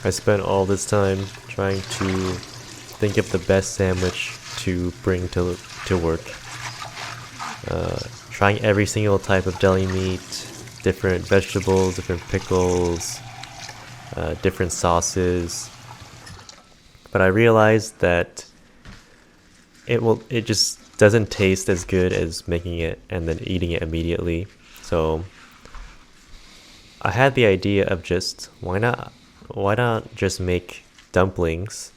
I spent all this time trying to think of the best sandwich to bring to work. Trying every single type of deli meat, different vegetables, different pickles, different sauces. But I realized that it just doesn't taste as good as making it and then eating it immediately. So I had the idea of just why not just make dumplings,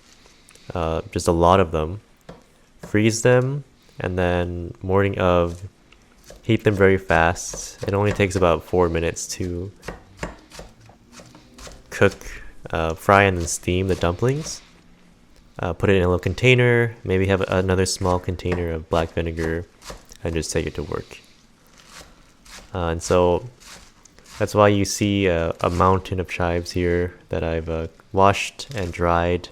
just a lot of them, freeze them, and then morning of heat them very fast. It only takes about 4 minutes to cook, fry and then steam the dumplings. Put it in a little container, maybe have another small container of black vinegar, and just take it to work. And so that's why you see a mountain of chives here that I've washed and dried.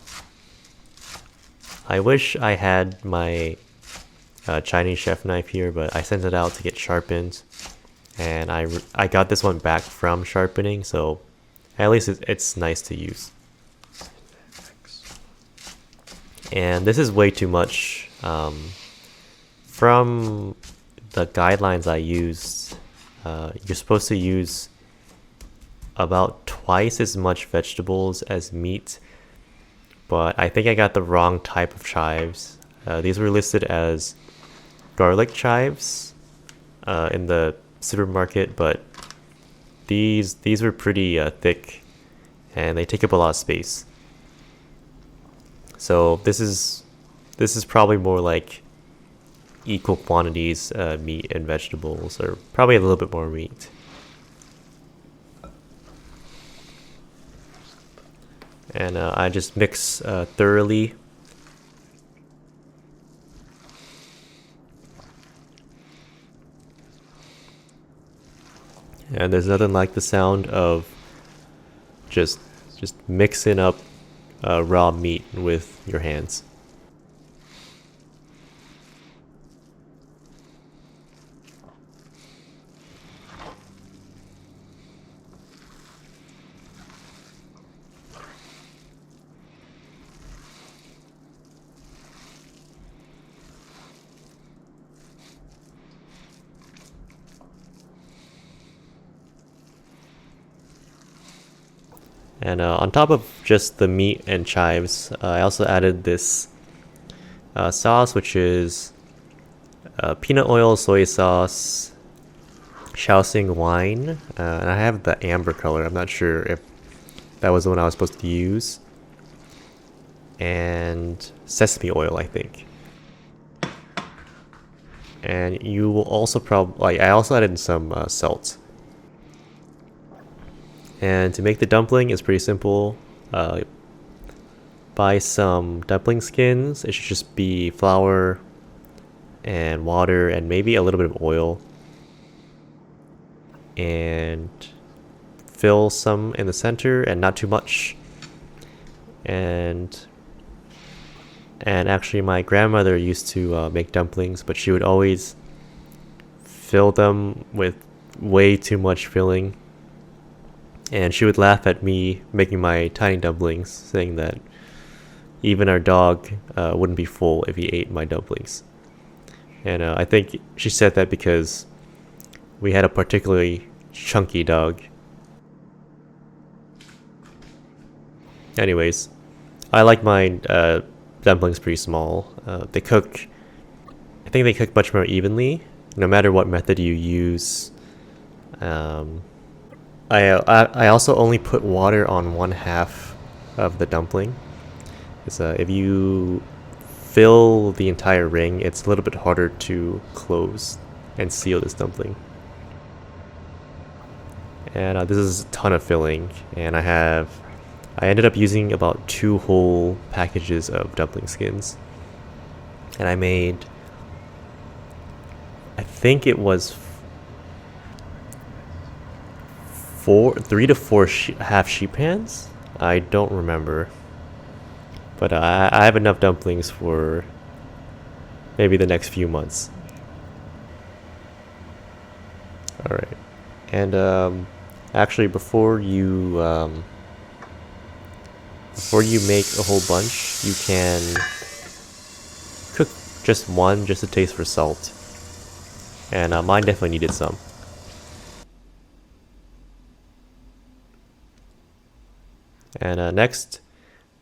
I wish I had my Chinese chef knife here, but I sent it out to get sharpened. And I got this one back from sharpening, so at least it's nice to use. And this is way too much. From the guidelines I used, you're supposed to use about twice as much vegetables as meat, but I think I got the wrong type of chives. These were listed as garlic chives in the supermarket, but these were pretty thick and they take up a lot of space. So this is probably more like equal quantities meat and vegetables, or probably a little bit more meat. And I just mix thoroughly. And there's nothing like the sound of just mixing up raw meat with your hands. And on top of just the meat and chives, I also added this sauce, which is peanut oil, soy sauce, Shaoxing wine, and I have the amber color. I'm not sure if that was the one I was supposed to use. And sesame oil, I think. And you will also probably, I also added some salt. And to make the dumpling is pretty simple. Buy some dumpling skins. It should just be flour and water and maybe a little bit of oil. And fill some in the center and not too much. And actually my grandmother used to make dumplings, but she would always fill them with way too much filling. And she would laugh at me making my tiny dumplings, saying that even our dog wouldn't be full if he ate my dumplings. And I think she said that because we had a particularly chunky dog. Anyways, I like my dumplings pretty small. I think they cook much more evenly, no matter what method you use. I also only put water on 1/2 of the dumpling. If you fill the entire ring, it's a little bit harder to close and seal this dumpling. And this is a ton of filling, and I ended up using about 2 whole packages of dumpling skins. And I made, I think it was 3 to 4 half sheet pans. I don't remember, but I have enough dumplings for maybe the next few months. All right, and actually, before you before you make a whole bunch, you can cook just one just to taste for salt. And mine definitely needed some. And next,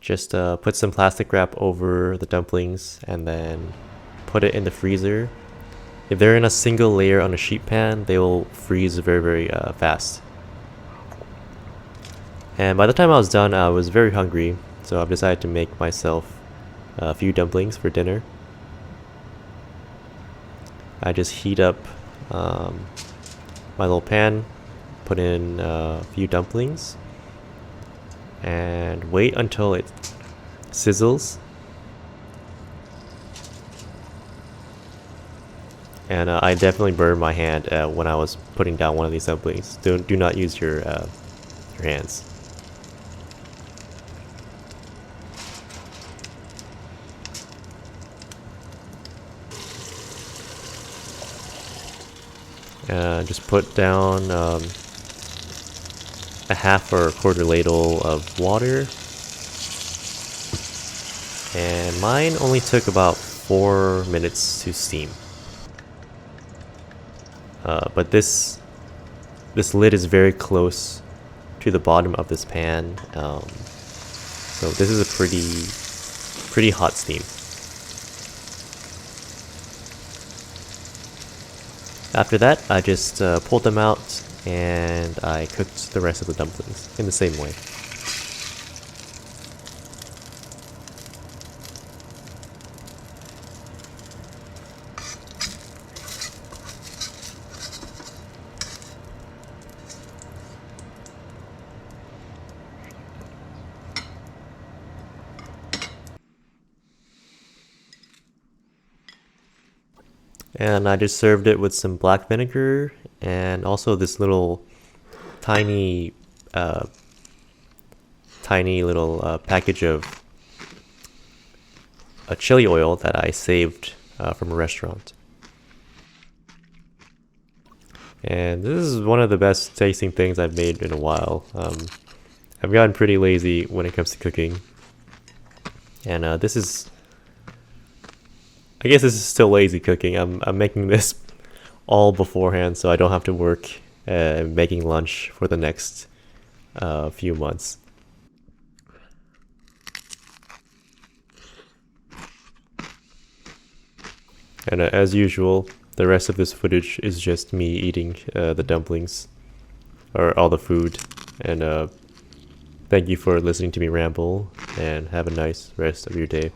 just put some plastic wrap over the dumplings and then put it in the freezer. If they're in a single layer on a sheet pan, they will freeze very fast. And by the time I was done, I was very hungry, so I've decided to make myself a few dumplings for dinner. I just heat up my little pan, put in a few dumplings, and wait until it sizzles. And I definitely burned my hand when I was putting down one of these dumplings. Do not use your hands. Just put down a half or a quarter ladle of water. And mine only took about 4 minutes to steam. But this lid is very close to the bottom of this pan, so this is a pretty hot steam. After that, I just pulled them out and I cooked the rest of the dumplings in the same way. And I just served it with some black vinegar and also this little tiny little package of a chili oil that I saved from a restaurant. And this is one of the best tasting things I've made in a while. I've gotten pretty lazy when it comes to cooking. And this is... I guess this is still lazy cooking. I'm making this all beforehand so I don't have to work making lunch for the next few months. And as usual, the rest of this footage is just me eating the dumplings, or all the food. And thank you for listening to me ramble, and have a nice rest of your day.